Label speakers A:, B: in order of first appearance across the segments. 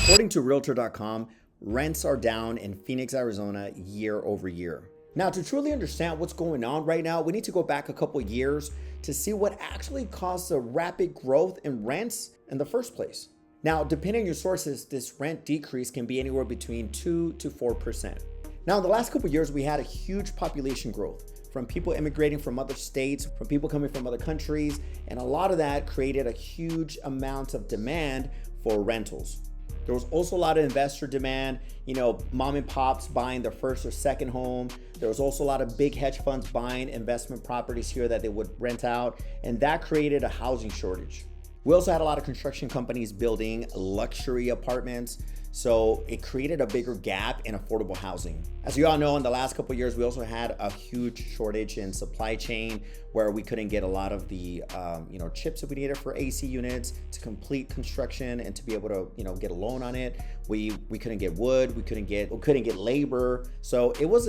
A: According to Realtor.com, rents are down in Phoenix, Arizona year over year. Now, to truly understand what's going on right now, we need to go back a couple years to see what actually caused the rapid growth in rents in the first place. Now, depending on your sources, this rent decrease can be anywhere between 2 to 4%. Now, in the last couple years, we had a huge population growth from people immigrating from other states, from people coming from other countries, and a lot of that created a huge amount of demand for rentals. There was also a lot of investor demand, mom and pops buying their first or second home. There was also a lot of big hedge funds buying investment properties here that they would rent out, and that created a housing shortage. We also had a lot of construction companies building luxury apartments, so it created a bigger gap in affordable housing. As you all know, in the last couple of years, we also had a huge shortage in supply chain where we couldn't get a lot of the chips that we needed for AC units to complete construction and to be able to get a loan on it. We couldn't get wood, we couldn't get labor. So it was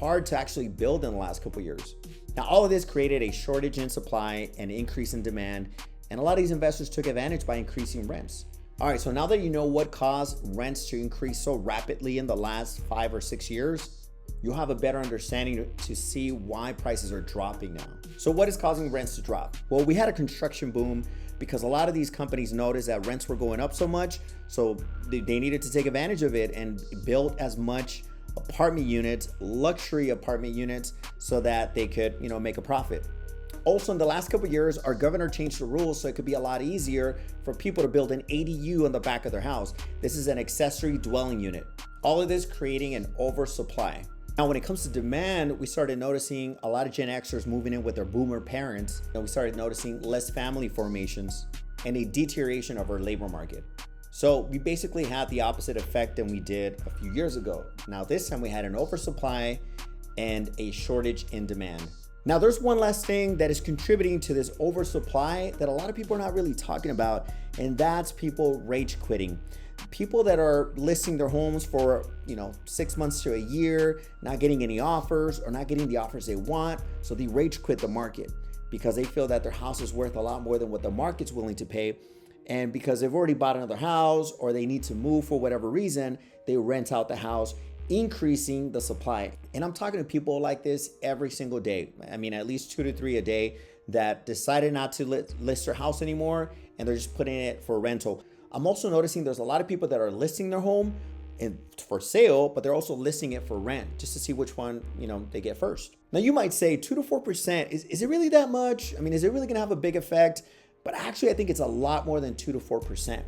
A: hard to actually build in the last couple of years. Now, all of this created a shortage in supply and increase in demand, and a lot of these investors took advantage by increasing rents. All right, so now that you know what caused rents to increase so rapidly in the last 5 or 6 years, you'll have a better understanding to see why prices are dropping now. So what is causing rents to drop? Well, we had a construction boom because a lot of these companies noticed that rents were going up so much, so they needed to take advantage of it and build as much apartment units, luxury apartment units, so that they could make a profit. Also, in the last couple of years, our governor changed the rules so it could be a lot easier for people to build an ADU on the back of their house. This is an accessory dwelling unit. All of this creating an oversupply. Now, when it comes to demand, we started noticing a lot of Gen Xers moving in with their boomer parents, and we started noticing less family formations and a deterioration of our labor market. So we basically had the opposite effect than we did a few years ago. Now, this time we had an oversupply and a shortage in demand. Now, there's one last thing that is contributing to this oversupply that a lot of people are not really talking about, and that's people rage quitting. People that are listing their homes for 6 months to a year, not getting any offers or not getting the offers they want, so they rage quit the market because they feel that their house is worth a lot more than what the market's willing to pay. And because they've already bought another house or they need to move for whatever reason, they rent out the house, increasing the supply. And I'm talking to people like this every single day. I mean, at least 2 to 3 a day that decided not to list their house anymore, and they're just putting it for rental. I'm also noticing there's a lot of people that are listing their home for sale, but they're also listing it for rent just to see which one they get first. Now, you might say 2 to 4%, is it really that much? I mean, is it really gonna have a big effect? But actually, I think it's a lot more than 2 to 4%.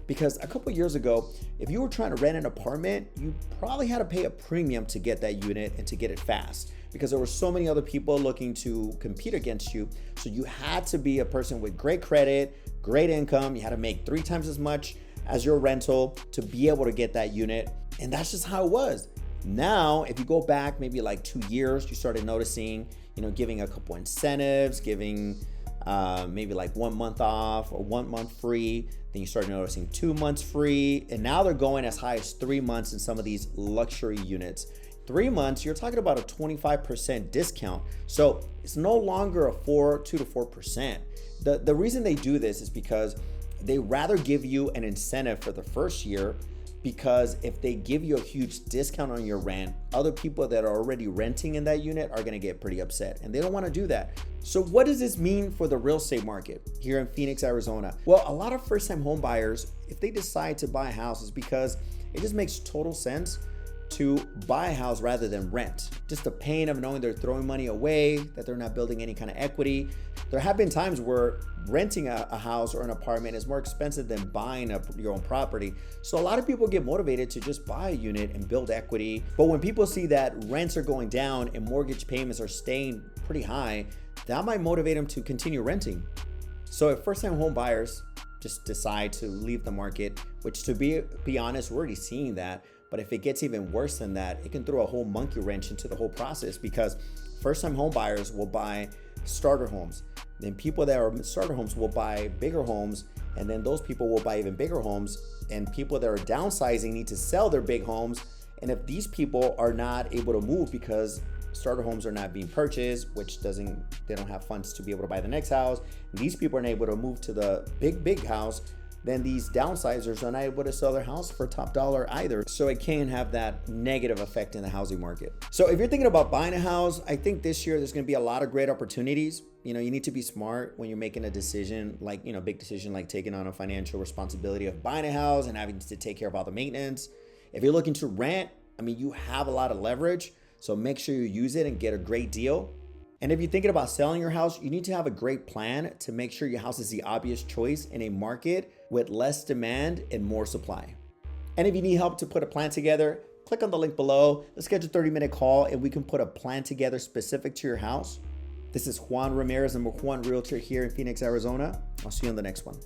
A: Because a couple years ago, if you were trying to rent an apartment, you probably had to pay a premium to get that unit and to get it fast because there were so many other people looking to compete against you. So you had to be a person with great credit, great income. You had to make 3 times as much as your rental to be able to get that unit. And that's just how it was. Now, if you go back maybe like 2 years, you started noticing, giving a couple incentives, giving maybe like 1 month off or 1 month free. Then you start noticing 2 months free. And now they're going as high as 3 months in some of these luxury units. 3 months, you're talking about a 25% discount. So it's no longer a 2 to 4%. The reason they do this is because they rather give you an incentive for the first year, because if they give you a huge discount on your rent, other people that are already renting in that unit are gonna get pretty upset, and they don't wanna do that. So what does this mean for the real estate market here in Phoenix, Arizona? Well, a lot of first-time home buyers, if they decide to buy a house, is because it just makes total sense to buy a house rather than rent. Just the pain of knowing they're throwing money away, that they're not building any kind of equity. There have been times where renting a house or an apartment is more expensive than buying your own property. So a lot of people get motivated to just buy a unit and build equity. But when people see that rents are going down and mortgage payments are staying pretty high, that might motivate them to continue renting. So if first-time home buyers just decide to leave the market, which to be honest, we're already seeing that. But if it gets even worse than that, it can throw a whole monkey wrench into the whole process, because first-time home buyers will buy starter homes. Then people that are starter homes will buy bigger homes, and then those people will buy even bigger homes. And people that are downsizing need to sell their big homes. And if these people are not able to move because starter homes are not being purchased, they don't have funds to be able to buy the next house, and these people are not able to move to the big house, then these downsizers are not able to sell their house for top dollar either. So it can have that negative effect in the housing market. So if you're thinking about buying a house, I think this year there's going to be a lot of great opportunities. You need to be smart when you're making a decision, like, big decision, like taking on a financial responsibility of buying a house and having to take care of all the maintenance. If you're looking to rent, you have a lot of leverage. So make sure you use it and get a great deal. And if you're thinking about selling your house, you need to have a great plan to make sure your house is the obvious choice in a market with less demand and more supply. And if you need help to put a plan together, click on the link below. Let's schedule a 30-minute call and we can put a plan together specific to your house. This is Juan Ramirez, number one realtor here in Phoenix, Arizona. I'll see you on the next one.